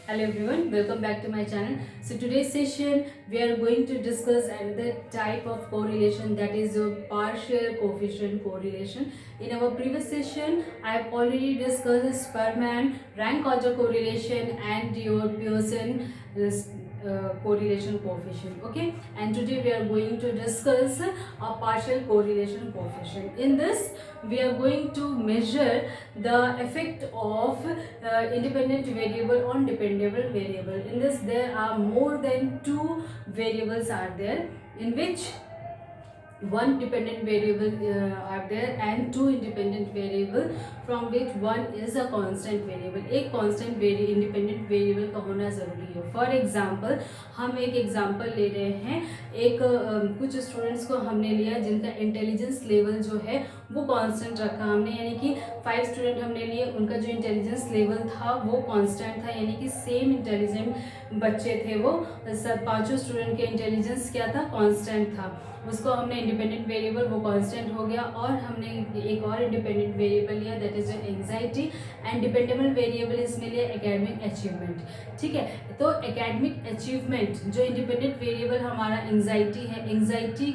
Hello everyone, welcome back to my channel. So today's session we are going to discuss another type of correlation, that is your partial coefficient correlation. In our previous session I have already discussed Sperman rank order correlation and your Pearson correlation coefficient. Okay, and today we are going to discuss a partial correlation coefficient. In this we are going to measure the effect of independent variable on dependable variable. In this there are more than two variables are there, in which one dependent variable are there and two independent variable, from which one is a constant variable. एक constant independent variable का होना ज़रूरी है. For example हम एक example ले रहे हैं, एक कुछ स्टूडेंट्स को हमने लिया जिनका इंटेलिजेंस लेवल जो है वो कांस्टेंट रखा हमने, यानी कि 5 स्टूडेंट हमने लिए, उनका जो इंटेलिजेंस लेवल था वो कांस्टेंट था, यानी कि सेम इंटेलिजेंट बच्चे थे वो, सब पांचों स्टूडेंट के इंटेलिजेंस क्या था, कांस्टेंट था. उसको हमने इंडिपेंडेंट वेरिएबल, वो कांस्टेंट हो गया, और हमने एक और इंडिपेंडेंट वेरिएबल लिया that is anxiety, and dependable variable इसमें लिया एकेडमिक अचीवमेंट. ठीक है, तो एकेडमिक अचीवमेंट जो इंडिपेंडेंट वेरिएबल हमारा एंजाइटी है, एंजाइटी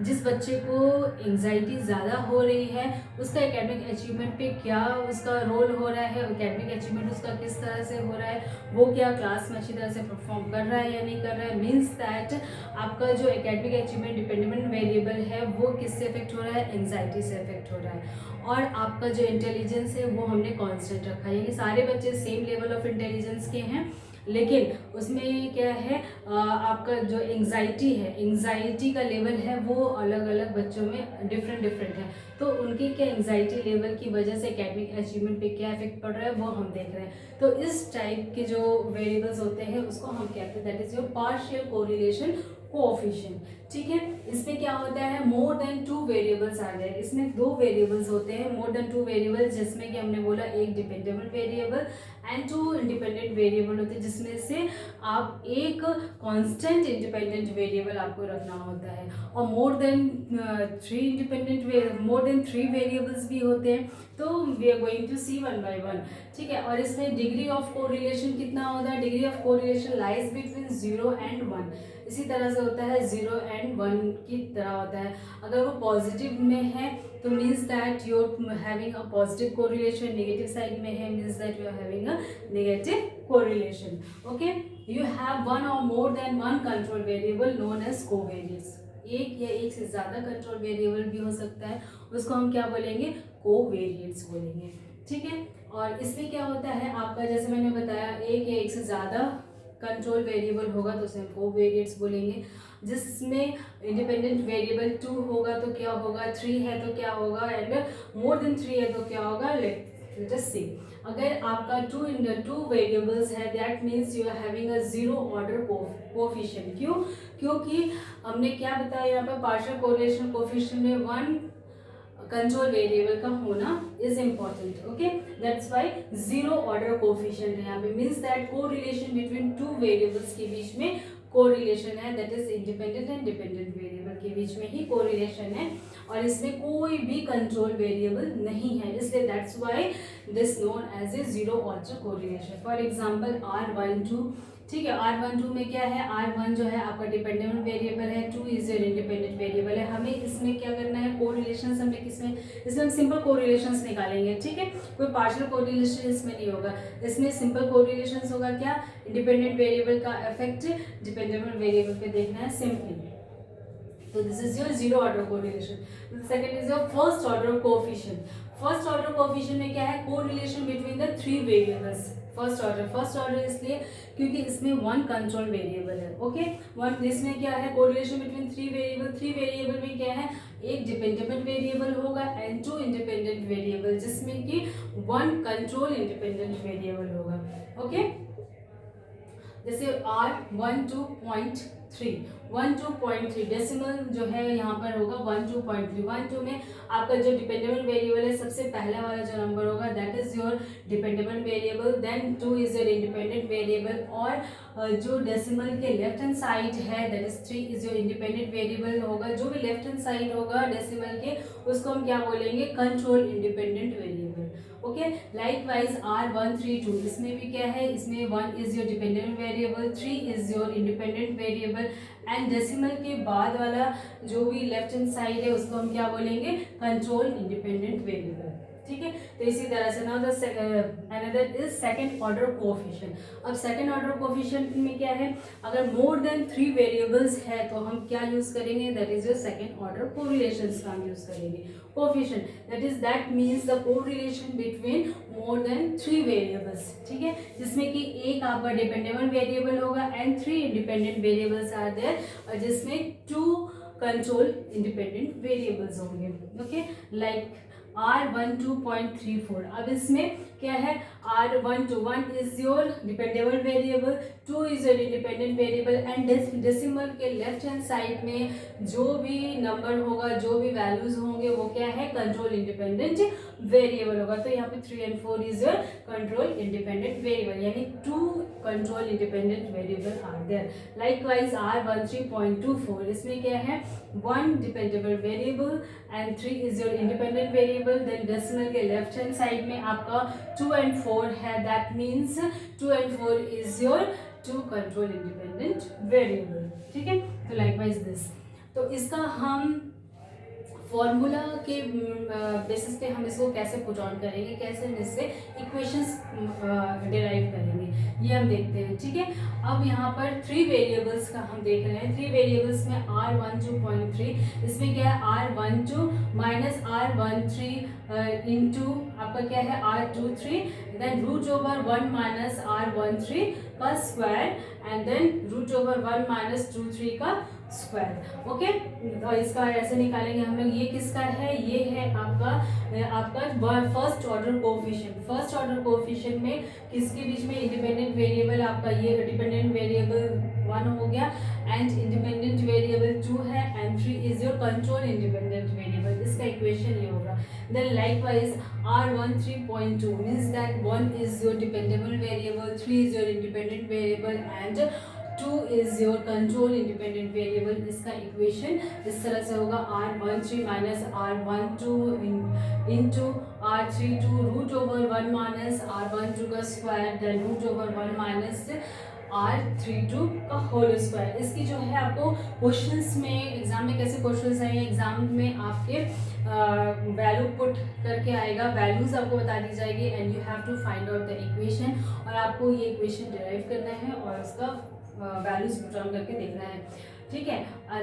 जिस बच्चे को एंजाइटी ज़्यादा हो रही है उसका एकेडमिक अचीवमेंट पे क्या उसका रोल हो रहा है, एकेडमिक अचीवमेंट उसका किस तरह से हो रहा है, वो क्या क्लास में अच्छी तरह से परफॉर्म कर रहा है या नहीं कर रहा है. मीन्स दैट आपका जो एकेडमिक अचीवमेंट डिपेंडेंट वेरिएबल है वो किससे इफेक्ट हो रहा है, एंजाइटी से इफेक्ट हो रहा है. और आपका जो इंटेलिजेंस है वो हमने कांस्टेंट रखा है, यानी सारे बच्चे सेम लेवल ऑफ इंटेलिजेंस के हैं, लेकिन उसमें क्या है आपका जो एंजाइटी है, एंजाइटी का लेवल है वो अलग अलग बच्चों में डिफरेंट है. तो उनके क्या एंजाइटी लेवल की वजह से एकेडमिक अचीवमेंट पे क्या इफेक्ट पड़ रहा है वो हम देख रहे हैं. तो इस टाइप के जो वेरिएबल्स होते हैं उसको हम कहते हैं that is your partial correlation coefficient. ठीक है, इसमें क्या होता है, मोर देन टू वेरिएबल्स आ गए, इसमें दो वेरिएबल्स होते हैं, मोर देन टू वेरिएबल्स, जिसमें कि हमने बोला एक dependable variable and two independent variable होते हैं, जिसमें से आप एक कांस्टेंट इंडिपेंडेंट वेरिएबल आपको रखना होता है, और मोर देन थ्री वेरिएबल्स भी होते हैं. तो we are going to see one by one. ठीक है, और इसमें डिग्री ऑफ कोरिलेशन कितना होता है, degree of correlation lies between 0 and 1. इसी तरह से होता है 0 एंड 1 की तरह होता है. अगर वो पॉजिटिव में है तो means that you are having a positive correlation, negative side में है means that you are having a negative correlation. Okay, you have one और more than one control variable known as covariance. एक या एक से ज़्यादा कंट्रोल वेरिएबल भी हो सकता है, उसको हम क्या बोलेंगे, कोवेरिएंट्स बोलेंगे. ठीक है, और इसमें क्या होता है आपका, जैसे मैंने बताया एक या एक से ज़्यादा कंट्रोल वेरिएबल होगा तो उसे हम कोवेरिएंट्स बोलेंगे. जिसमें इंडिपेंडेंट वेरिएबल 2 होगा तो क्या होगा, 3 है तो क्या होगा, एंड मोर देन 3 है तो क्या होगा. लेट अस सी, अगर आपका टू वेरिएबल्स है that means you are having a zero order coefficient. क्यों, क्योंकि हमने क्या बताया यहाँ पर, पार्शियल कोरिलेशन कोएफिशिएंट में वन कंट्रोल वेरिएबल का होना is important. Okay, that's why zero order coefficient है यहाँ पे. Means that correlation between two variables के बीच में कोरिलेशन है, that is independent and dependent variable के बीच में ही कोरिलेशन है, और इसमें कोई भी कंट्रोल वेरिएबल नहीं है, इसलिए that's why this known as a zero order correlation. For example R12. ठीक है, R12 में क्या है, R1 जो है आपका डिपेंडेंट वेरिएबल है, 2 इज योर इंडिपेंडेंट वेरिएबल है. हमें इसमें क्या करना है, कोरिलेशंस हमें किसमें, इसमें हम सिंपल कोरिलेशंस निकालेंगे. ठीक है, कोई पार्शियल कोरिलेशन इसमें नहीं होगा, इसमें सिंपल कोरिलेशंस होगा. क्या, इंडिपेंडेंट वेरिएबल का इफेक्ट डिपेंडेंट वेरिएबल पे देखना है सिंपली. तो this is your zero order correlation. Second is your first order coefficient. First order coefficient में क्या है, correlation between the three variables. First order इसलिए क्योंकि इसमें वन कंट्रोल वेरिएबल है. ओके, वन, इसमें क्या है, correlation between three variable. Three variable में क्या है, एक डिपेंडेंट वेरिएबल होगा एंड टू इंडिपेंडेंट वेरिएबल, जिसमें कि वन कंट्रोल इंडिपेंडेंट वेरिएबल होगा. ओके, जैसे R12.3 डेसिमल जो है यहाँ पर होगा 12.3. 12 में आपका जो डिपेंडेबल वेरिएबल है, सबसे पहला वाला जो नंबर होगा that is your dependable variable, then 2 is your independent variable, और जो डेसिमल के लेफ्ट हैंड साइड है that is 3 is your independent variable होगा. जो भी लेफ्ट हैंड साइड होगा डेसिमल के उसको हम क्या बोलेंगे, control independent variable. Okay. Likewise R132 इसमें भी क्या है, इसमें 1 is your dependent variable, 3 is your independent variable and decimal के बाद वाला जो भी लेफ्ट हैंड साइड है उसको हम क्या बोलेंगे, कंट्रोल इंडिपेंडेंट वेरिएबल। ठीक है, तो इसी तरह से now the another is second order coefficient. अब सेकंड ऑर्डर कोएफिशिएंट में क्या है, अगर मोर देन 3 वेरिएबल्स है तो हम क्या यूज करेंगे, that is your second order correlations का हम यूज करेंगे। Coefficient that means the correlation between more than 3 variables. ठीक है, जिसमें कि एक आपका डिपेंडेबल वेरिएबल होगा and 3 independent variables are there, और जिसमें 2 कंट्रोल इंडिपेंडेंट वेरिएबल्स होंगे। Okay, like R12.34। अब इसमें क्या है, R12 1 is your dependable variable, 2 is your independent variable and decimal के लेफ्ट हैंड साइड में जो भी नंबर होगा, जो भी वैल्यूज होंगे वो क्या है, कंट्रोल इंडिपेंडेंट वेरिएबल होगा। तो यहाँ पे 3 and 4 is your control independent variable, यानी 2 control independent variable are there. Likewise R13.24 इसमें क्या है, 1 dependable variable and 3 is your independent variable. Then decimal के लेफ्ट हैंड साइड में आपका 2 and 4 है, that means 2 and 4 is your 2 control independent variable. ठीक है, तो लाइकवाइज दिस, तो इसका हम फॉर्मूला के बेसिस पे हम इसको कैसे पुट ऑन करेंगे, कैसे हम इससे इक्वेशंस डिराइव करेंगे, ये हम देखते हैं। ठीक है, अब यहाँ पर 3 वेरिएबल्स का हम देख रहे हैं। 3 वेरिएबल्स में R12.3, इसमें क्या है, R12 माइनस R13 इंटू आपका क्या है, R23, देन √1 माइनस R13 का स्क्वायर एंड देन √1 माइनस 23 का स्क्वायर। ओके, तो इसका ऐसे निकालेंगे हम लोग। ये किसका है, ये है आपका first order coefficient. First order coefficient में किसके बीच में, इंडिपेंडेंट वेरिएबल आपका ये डिपेंडेंट वेरिएबल 1 हो गया एंड इंडिपेंडेंट वेरिएबल 2 है and 3 is your control independent variable. इसका इक्वेशन ये होगा। Then likewise R13.2 means that 1 is your dependable variable, 3 is your independent variable and 2 is your control independent variable। इसका equation इस तरह से होगा, R13 minus R12 into R32 √1 minus R12 का square then √1 minus R32 का whole square. इसकी जो है आपको क्वेश्चंस में, एग्जाम में कैसे क्वेश्चंस आएंगे, एग्जाम में आपके वैल्यू पुट करके आएगा, वैल्यूज आपको बता दी जाएगी and you have to find out the equation, और आपको ये इक्वेशन डिराइव करना है और उसका वैल्यूज पुट ऑन करके देखना है। ठीक है,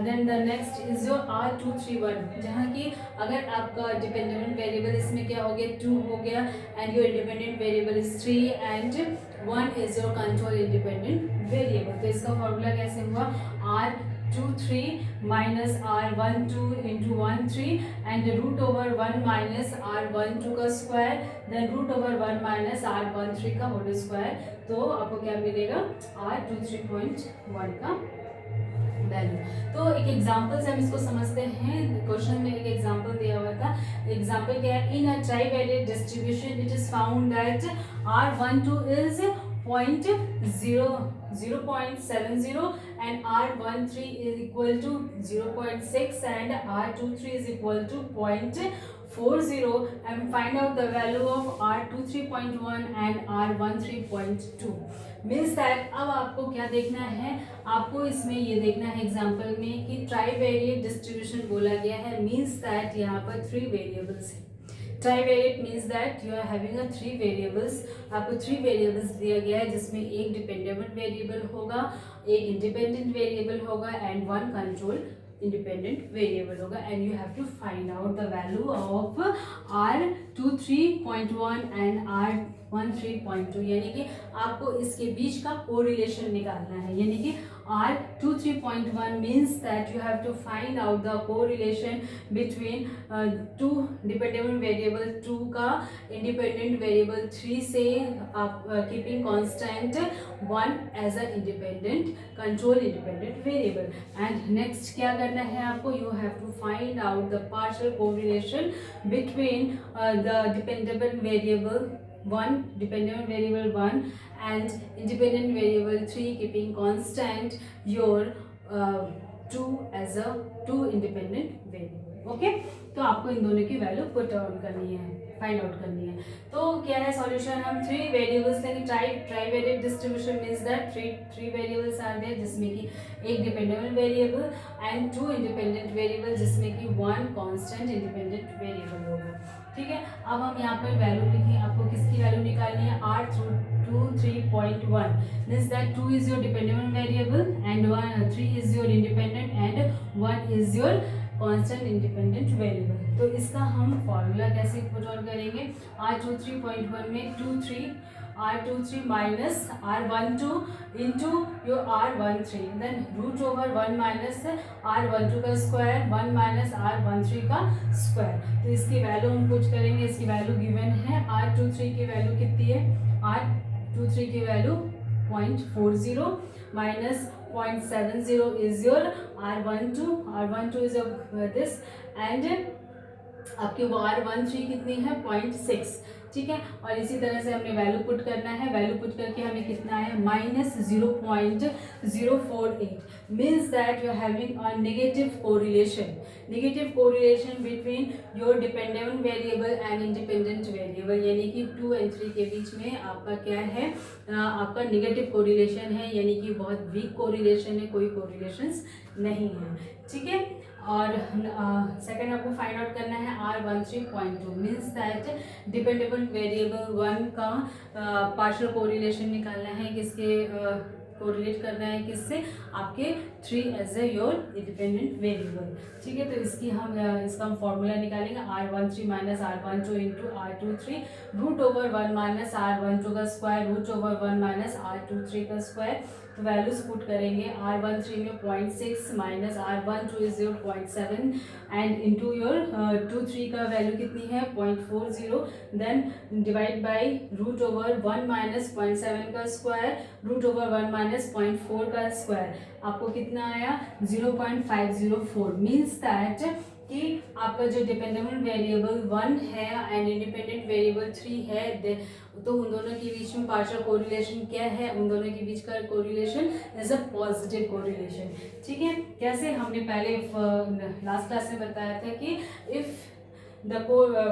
then the next is your R231, जहाँ की अगर आपका डिपेंडेंट वेरिएबल इसमें क्या हो गया, 2 हो गया and your independent variable is 3 and 1 is your control independent variable. तो इसका फॉर्मूला कैसे हुआ, R23 minus R12 into 13 and √1 minus R12 का स्क्वायर देन √1 माइनस R13 का होल स्क्वायर। तो आपको क्या मिलेगा, R23.1 का वैल्यू। तो एक एग्जांपल से हम इसको समझते हैं। क्वेश्चन में एक एग्जांपल दिया हुआ था। एग्जांपल क्या है, in a trivariate distribution it is found that R12 is 0.70 and R13 is equal to 0.6 and R23 is equal to 0.40 and find out the value of R23.1 and R13.2। Means that अब आपको क्या देखना है, आपको इसमें ये देखना है एग्जाम्पल में कि ट्राइवेरिएट डिस्ट्रीब्यूशन बोला गया है, मीन्स दैट यहाँ पर 3 वेरिएबल्स है। Trivariate means that you are having 3 variables, आपको 3 वेरिएबल्स दिया गया है जिसमें एक डिपेंडेबल वेरिएबल होगा, एक इंडिपेंडेंट वेरिएबल होगा एंड 1 कंट्रोल इंडिपेंडेंट वेरिएबल होगा and you have to find out the value of R23.1 and R13.2, यानी कि आपको इसके बीच का कोरिलेशन निकालना है। यानी कि R23.1 means that you have to find out the correlation between 2 dependent variable, 2 का independent variable 3 से keeping constant 1 as a independent control independent variable। and next क्या करना है आपको, you have to find out the partial correlation between the dependent variable 1 dependent variable 1 and independent variable 3 keeping constant your 2 as a 2 independent variable। Okay, तो आपको इन दोनों की value put on करनी है। फाइंड आउट करनी है। तो क्या है सॉल्यूशन, हम थ्री वेरिएबल्स लेंगे। Trivariate distribution means that three variables are there, जिसमें कि एक dependable variable and two independent variable, जिसमें कि वन कांस्टेंट इंडिपेंडेंट वेरिएबल होगा। ठीक है, अब हम यहाँ पर वैल्यू लिखें, आपको किसकी वैल्यू निकालनी है, R23.1 means that 2 is your dependable variable and 3 is your independent and 1 is your constant independent variable. तो इसका हम फॉर्मूला कैसे पुट ऑन करेंगे, R23.1 में 23 R23 minus R12 into your R13, then root over 1 minus R12 का square 1 minus R13 का square. तो इसकी वैल्यू हम पुट करेंगे, इसकी वैल्यू गिवन है, R23 की वैल्यू कितनी है, R23 की value 0.40 minus 0.70 is your R12 is this and आपकी वो R13 कितनी है 0.6। ठीक है, और इसी तरह से हमने वैल्यू पुट करना है, वैल्यू पुट करके हमें कितना है -0.048 means that you are having a negative correlation between your dependable variable and independent variable, यानी कि 2 और 3 के बीच में आपका क्या है, आपका नेगेटिव कोरिलेशन है, यानी कि बहुत वीक कोरिलेशन है, कोई कोरिलेशंस नहीं है। ठीक है, और सेकंड आपको फाइंड आउट करना है R13.2 means that dependable variable 1 का पार्शियल कोरिलेशन निकालना है, किसके कोरिलेट करना है, किससे, आपके 3 as a your independent variable. ठीक है, तो इसका हम फॉर्मूला निकालेंगे, R13 minus R12 into R23 root over 1 minus R12 का square root over 1 minus R23 का स्क्वायर। तो वैल्यूज पुट करेंगे, R13 में 0.6 minus R12 is your 0.7 and into your 23 का वैल्यू कितनी है 0.40, then divide by root over 1 minus 0.7 का square root over 1 minus 0.4 का स्क्वायर, आपको कितना आया 0.504 मीन्स दैट कि आपका जो डिपेंडेबल वेरिएबल 1 है एंड इंडिपेंडेंट वेरिएबल 3 है, तो उन दोनों के बीच में पार्शियल कोरिलेशन क्या है, उन दोनों के बीच का correlation is a positive correlation. ठीक है, कैसे, हमने पहले लास्ट क्लास में बताया था कि if the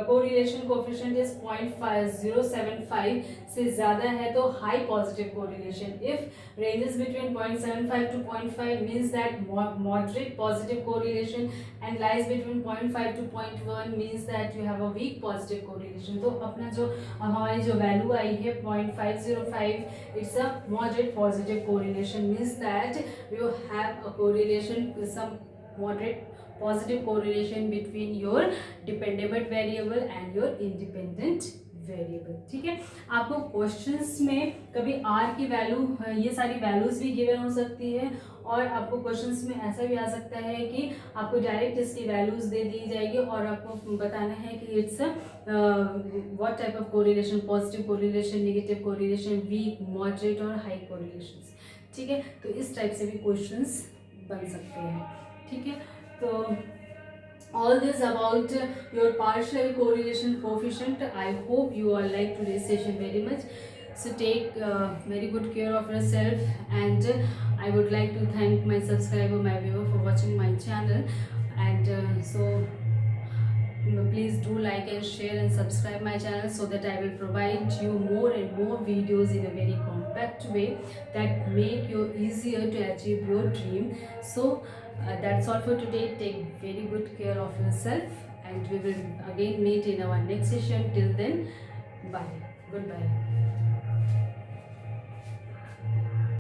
correlation coefficient is 0.075 से ज़्यादा है तो high positive correlation, if ranges between 0.75 to 0.5 means that moderate positive correlation and lies between 0.5 to 0.1 means that you have a weak positive correlation. तो अपना जो हमारी जो वैल्यू आई है 0.505 it's a moderate positive correlation means that you have a correlation some moderate positive correlation between your dependent variable and your independent variable. ठीक है, आपको क्वेश्चंस में कभी r की वैल्यू, ये सारी वैल्यूज भी गिवन हो सकती है, और आपको क्वेश्चंस में ऐसा भी आ सकता है कि आपको डायरेक्ट इसकी वैल्यूज दे दी जाएगी और आपको बताना है कि it's what type of correlation, positive correlation, negative correlation, weak, moderate और हाई कोरिलेशंस। ठीक है, तो इस टाइप से भी क्वेश्चंस बन सकते हैं। ठीक है, तो all this about your partial correlation coefficient. I hope you all like today's session very much. So take very good care of yourself, and I would like to thank my subscriber, my viewer for watching my channel, and please do like and share and subscribe my channel so that I will provide you more and more videos in a very compact way that make you easier to achieve your dream. So that's all for today. Take very good care of yourself, and we will again meet in our next session. Till then, bye, goodbye.